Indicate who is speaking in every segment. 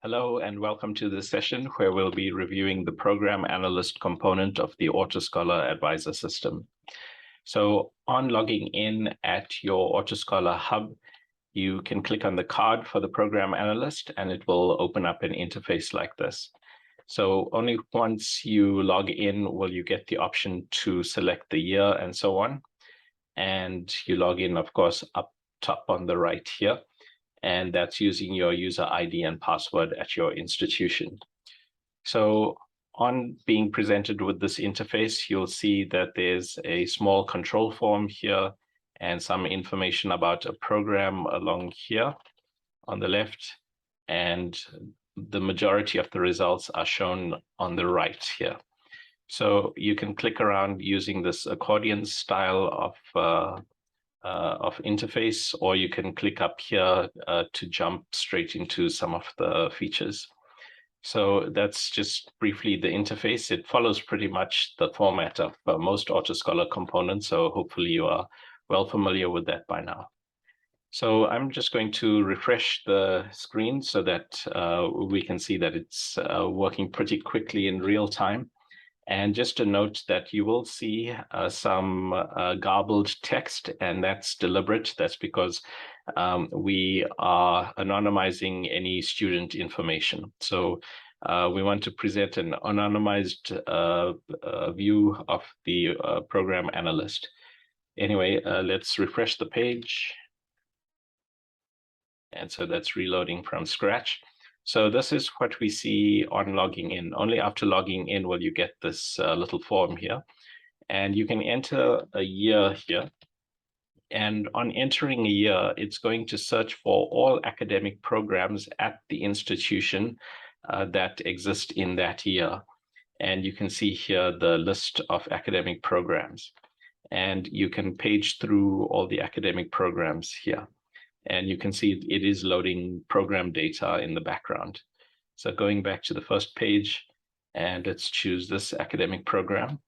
Speaker 1: Hello and welcome to this session where we'll be reviewing the Program Analyst component of the AutoScholar Advisor system. So on logging in at your AutoScholar hub, you can click on the card for the Program Analyst and it will open up an interface like this. So only once you log in will you get the option to select the year and so on. And you log in, of course, up top on the right here. And that's using your user ID and password at your institution. So on being presented with this interface, you'll see that there's a small control form here and some information about a program along here on the left, and the majority of the results are shown on the right here. So you can click around using this accordion style of interface, or you can click up here to jump straight into some of the features. So that's just briefly the interface. It follows pretty much the format of most AutoScholar components, so hopefully you are well familiar with that by now. So I'm just going to refresh the screen so that we can see that it's working pretty quickly in real time. And just a note that you will see some garbled text, and that's deliberate. That's because we are anonymizing any student information. So we want to present an anonymized view of the program analyst. Anyway, let's refresh the page. And so that's reloading from scratch. So this is what we see on logging in. Only after logging in will you get this little form here. And you can enter a year here. And on entering a year, it's going to search for all academic programs at the institution that exist in that year. And you can see here the list of academic programs. And you can page through all the academic programs here. And you can see it is loading program data in the background. So going back to the first page, and let's choose this academic program.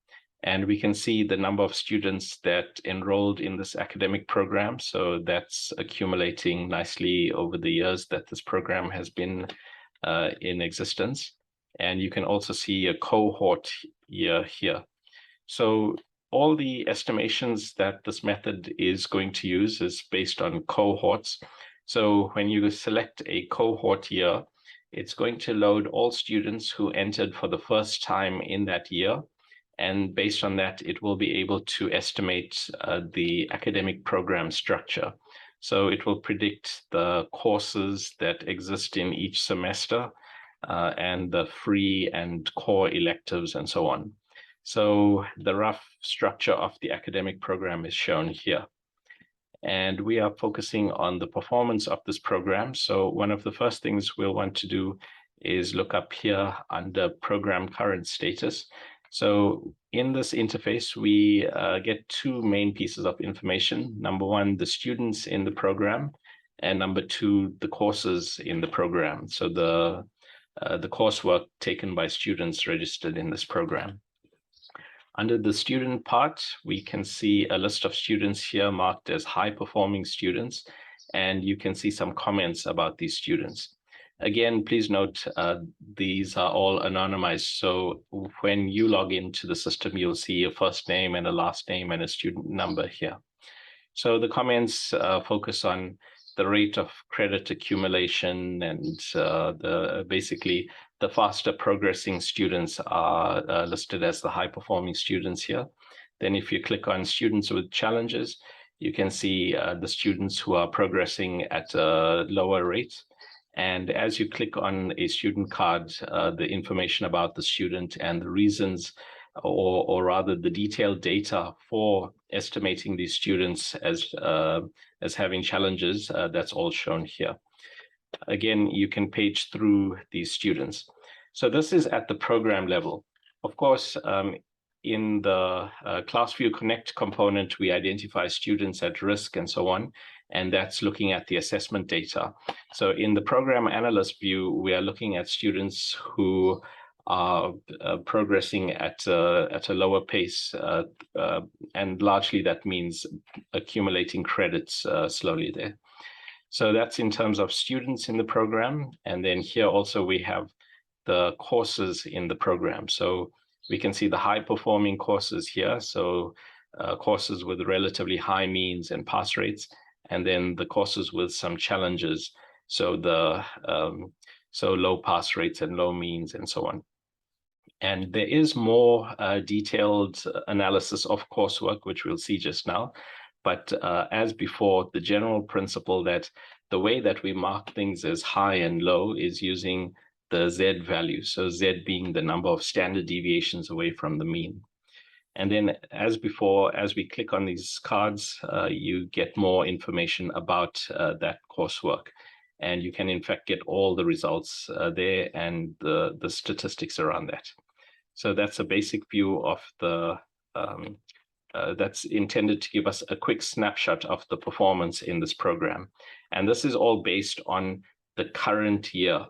Speaker 1: And we can see the number of students that enrolled in this academic program. So that's accumulating nicely over the years that this program has been in existence. And you can also see a cohort year here. So all the estimations that this method is going to use is based on cohorts. So when you select a cohort year, it's going to load all students who entered for the first time in that year. And based on that, it will be able to estimate the academic program structure. So it will predict the courses that exist in each semester and the free and core electives and so on. So the rough structure of the academic program is shown here. And we are focusing on the performance of this program. So one of the first things we'll want to do is look up here under program current status. So in this interface, we get two main pieces of information. Number one, the students in the program, and number two, the courses in the program. So the coursework taken by students registered in this program. Under the student part, we can see a list of students here marked as high-performing students, and you can see some comments about these students. Again, please note, these are all anonymized, so when you log into the system, you'll see a first name and a last name and a student number here. So the comments focus on the rate of credit accumulation, and basically the faster progressing students are listed as the high performing students here. Then if you click on students with challenges, you can see the students who are progressing at a lower rate. And as you click on a student card, the information about the student and the reasons, or rather the detailed data for estimating these students as having challenges, that's all shown here. Again, you can page through these students. So this is at the program level. Of course, in the ClassView Connect component, we identify students at risk and so on, and that's looking at the assessment data. So in the program analyst view, we are looking at students who are progressing at a lower pace, and largely that means accumulating credits slowly there. So that's in terms of students in the program. And then here also we have the courses in the program. So we can see the high performing courses here. So courses with relatively high means and pass rates, and then the courses with some challenges. So the so low pass rates and low means and so on. And there is more detailed analysis of coursework, which we'll see just now. But as before, the general principle that the way that we mark things as high and low is using the Z value. So Z being the number of standard deviations away from the mean. And then as before, as we click on these cards, you get more information about that coursework. And you can in fact get all the results there and the statistics around that. So that's a basic view of the, that's intended to give us a quick snapshot of the performance in this program. And this is all based on the current year.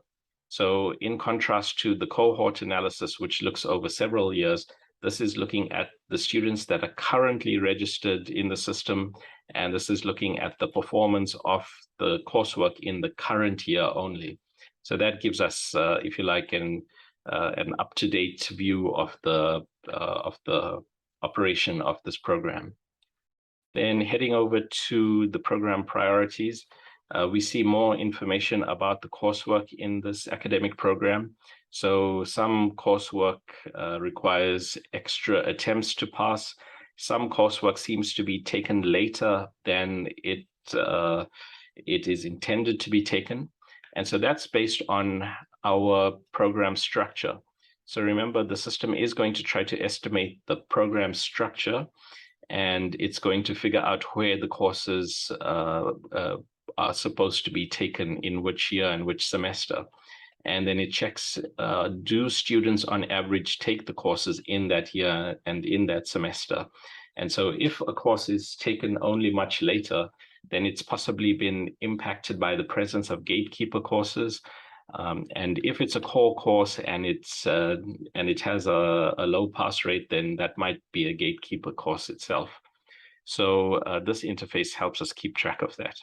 Speaker 1: So in contrast to the cohort analysis, which looks over several years, this is looking at the students that are currently registered in the system. And this is looking at the performance of the coursework in the current year only. So that gives us, if you like, an up-to-date view of the operation of this program. Then heading over to the program priorities, we see more information about the coursework in this academic program. So some coursework requires extra attempts to pass. Some coursework seems to be taken later than it is intended to be taken. And so that's based on our program structure. So remember, the system is going to try to estimate the program structure, and it's going to figure out where the courses are supposed to be taken in which year and which semester. And then it checks, do students on average take the courses in that year and in that semester? And so if a course is taken only much later, then it's possibly been impacted by the presence of gatekeeper courses. And if it's a core course and it has a low pass rate, then that might be a gatekeeper course itself. So this interface helps us keep track of that.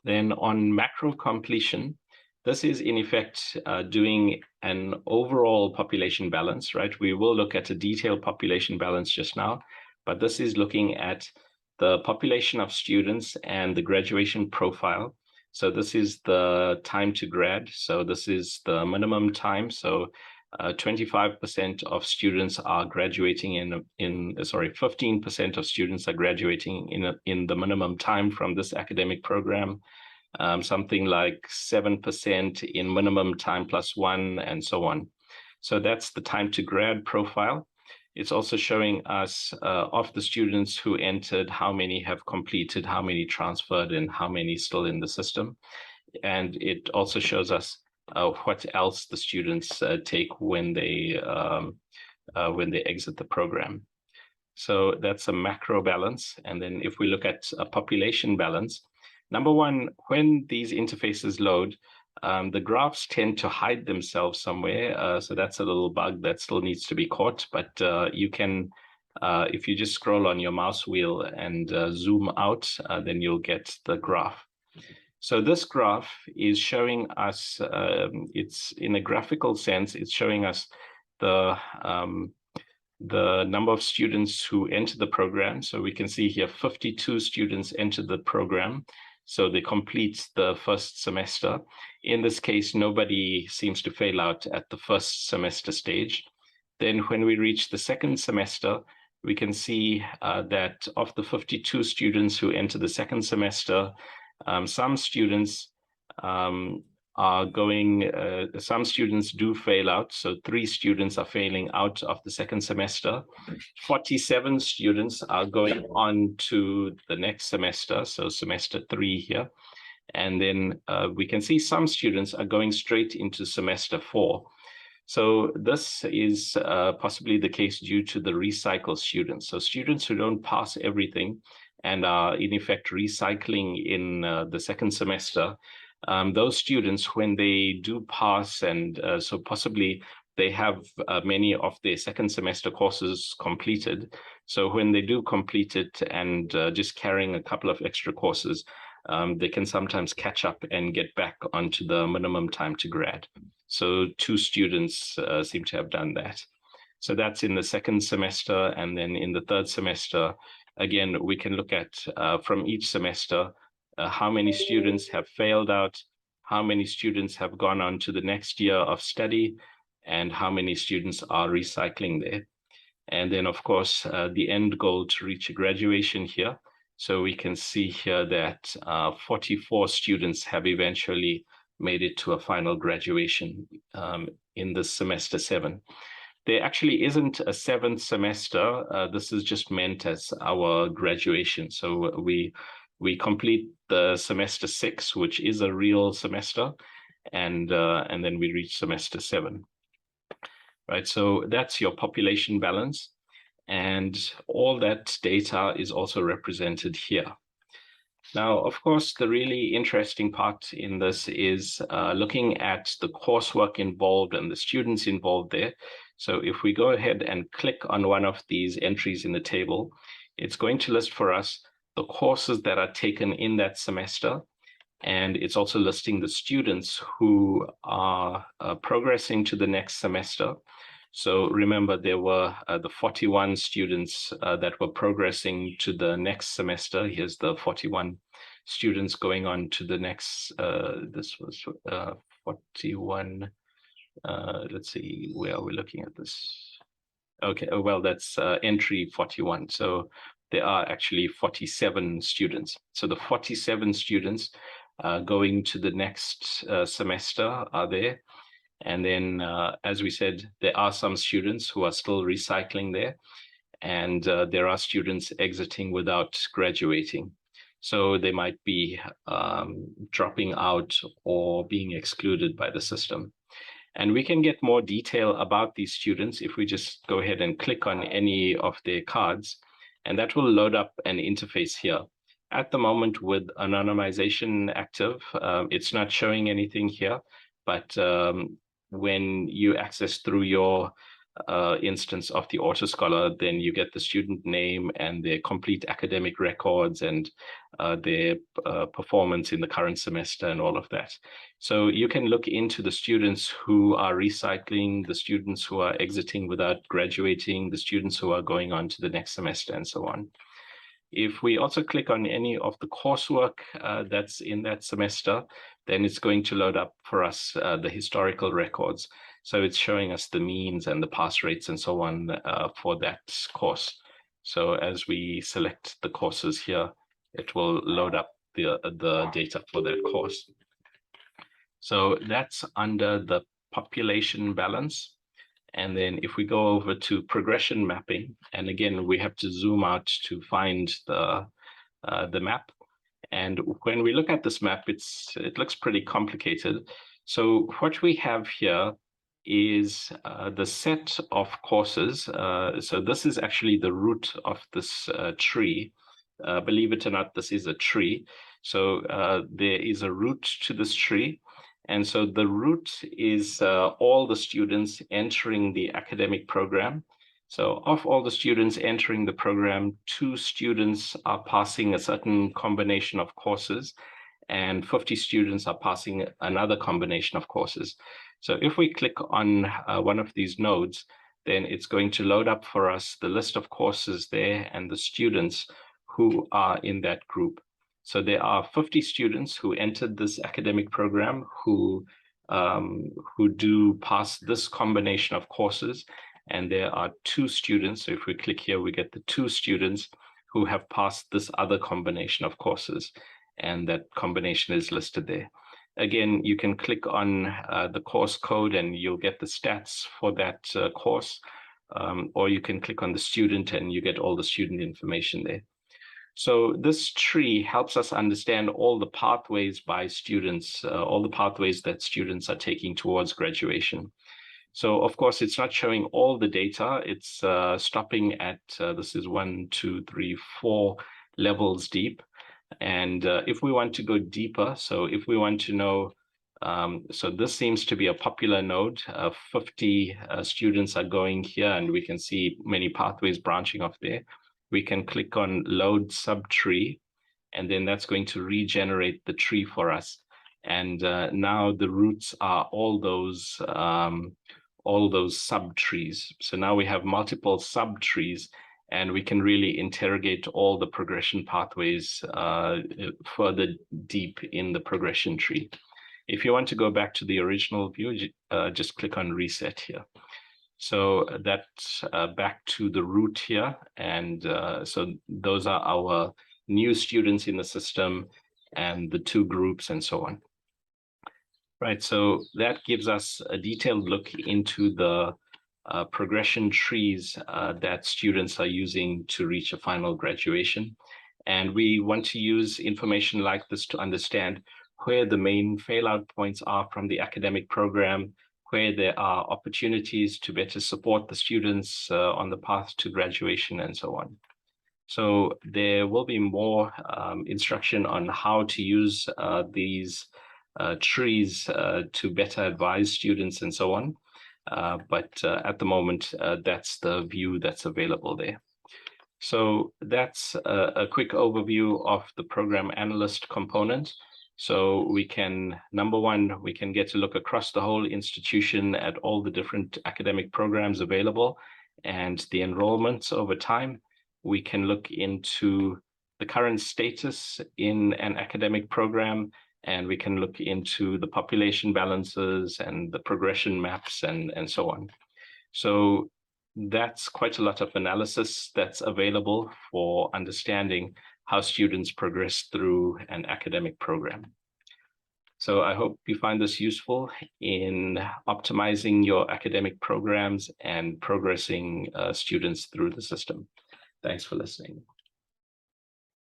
Speaker 1: Then on macro completion, this is in effect doing an overall population balance, right? We will look at a detailed population balance just now, but this is looking at the population of students and the graduation profile. So this is the time to grad. So this is the minimum time. So 25% of students are graduating 15% of students are graduating in the minimum time from this academic program. Something like 7% in minimum time +1 and so on. So that's the time to grad profile. It's also showing us of the students who entered, how many have completed, how many transferred, and how many still in the system. And it also shows us what else the students take when they exit the program. So that's a macro balance. And then if we look at a population balance, number one, when these interfaces load, the graphs tend to hide themselves somewhere. So that's a little bug that still needs to be caught. But you can, if you just scroll on your mouse wheel and zoom out, then you'll get the graph. So this graph is showing us, it's in a graphical sense, it's showing us the number of students who enter the program. So we can see here 52 students enter the program. So they complete the first semester. In this case, nobody seems to fail out at the first semester stage. Then when we reach the second semester, we can see that of the 52 students who enter the second semester, some students some students do fail out. So 3 students are failing out of the second semester. 47 students are going on to the next semester, so semester 3 here. And then we can see some students are going straight into semester 4. So this is possibly the case due to the recycle students. So students who don't pass everything and are in effect recycling in the second semester, those students, when they do pass, and so possibly they have many of their second semester courses completed. So when they do complete it and just carrying a couple of extra courses, they can sometimes catch up and get back onto the minimum time to grad. So 2 students seem to have done that. So that's in the second semester. And then in the third semester, again, we can look at from each semester, how many students have failed out, how many students have gone on to the next year of study, and how many students are recycling there. And then, of course, the end goal to reach a graduation here. So we can see here that 44 students have eventually made it to a final graduation in this semester 7. There actually isn't a 7th semester. This is just meant as our graduation. So we complete the semester 6, which is a real semester, and then we reach semester 7. Right, so that's your population balance, and all that data is also represented here. Now, of course, the really interesting part in this is looking at the coursework involved and the students involved there. So if we go ahead and click on one of these entries in the table, it's going to list for us the courses that are taken in that semester. And it's also listing the students who are progressing to the next semester. So remember, there were the 41 students that were progressing to the next semester. Here's the 41 students going on to the next, this was 41. Let's see, where are we looking at this? Okay, oh, well, that's entry 41. So there are actually 47 students. So the 47 students going to the next semester are there. And then, as we said, there are some students who are still recycling there, and there are students exiting without graduating. So they might be dropping out or being excluded by the system. And we can get more detail about these students if we just go ahead and click on any of their cards, and that will load up an interface here. At the moment, with anonymization active, it's not showing anything here, but when you access through your instance of the Autoscholar, then you get the student name and their complete academic records and their performance in the current semester and all of that. So you can look into the students who are recycling, the students who are exiting without graduating, the students who are going on to the next semester, and so on. If we also click on any of the coursework that's in that semester, then it's going to load up for us the historical records. So it's showing us the means and the pass rates and so on for that course. So as we select the courses here, it will load up the data for that course. So that's under the population balance. And then if we go over to progression mapping, and again, we have to zoom out to find the map. And when we look at this map, it looks pretty complicated. So what we have here is the set of courses. So this is actually the root of this tree. Believe it or not, this is a tree. So there is a root to this tree. And so the root is all the students entering the academic program. So of all the students entering the program, 2 students are passing a certain combination of courses, and 50 students are passing another combination of courses. So if we click on one of these nodes, then it's going to load up for us the list of courses there and the students who are in that group. So there are 50 students who entered this academic program who do pass this combination of courses. And there are 2 students. So if we click here, we get the 2 students who have passed this other combination of courses. And that combination is listed there. Again, you can click on the course code and you'll get the stats for that course. Or you can click on the student and you get all the student information there. So this tree helps us understand all the pathways by students, all the pathways that students are taking towards graduation. So of course, it's not showing all the data. It's stopping at, this is 1, 2, 3, 4 levels deep. And if we want to go deeper, so if we want to know, so this seems to be a popular node, 50 students are going here, and we can see many pathways branching off there. We can click on load subtree, and then that's going to regenerate the tree for us. And now the roots are all those sub-trees. So now we have multiple sub-trees, and we can really interrogate all the progression pathways further deep in the progression tree. If you want to go back to the original view, just click on reset here. So that's back to the root here. And so those are our new students in the system and the two groups and so on. Right, so that gives us a detailed look into the progression trees that students are using to reach a final graduation. And we want to use information like this to understand where the main fail-out points are from the academic program, where there are opportunities to better support the students on the path to graduation and so on. So there will be more instruction on how to use these trees to better advise students and so on. But at the moment, that's the view that's available there. So that's a quick overview of the program analyst component. So we can, number one, we can get to look across the whole institution at all the different academic programs available and the enrollments over time. We can look into the current status in an academic program, and we can look into the population balances and the progression maps and so on. So that's quite a lot of analysis that's available for understanding how students progress through an academic program. So I hope you find this useful in optimizing your academic programs and progressing students through the system. Thanks for listening.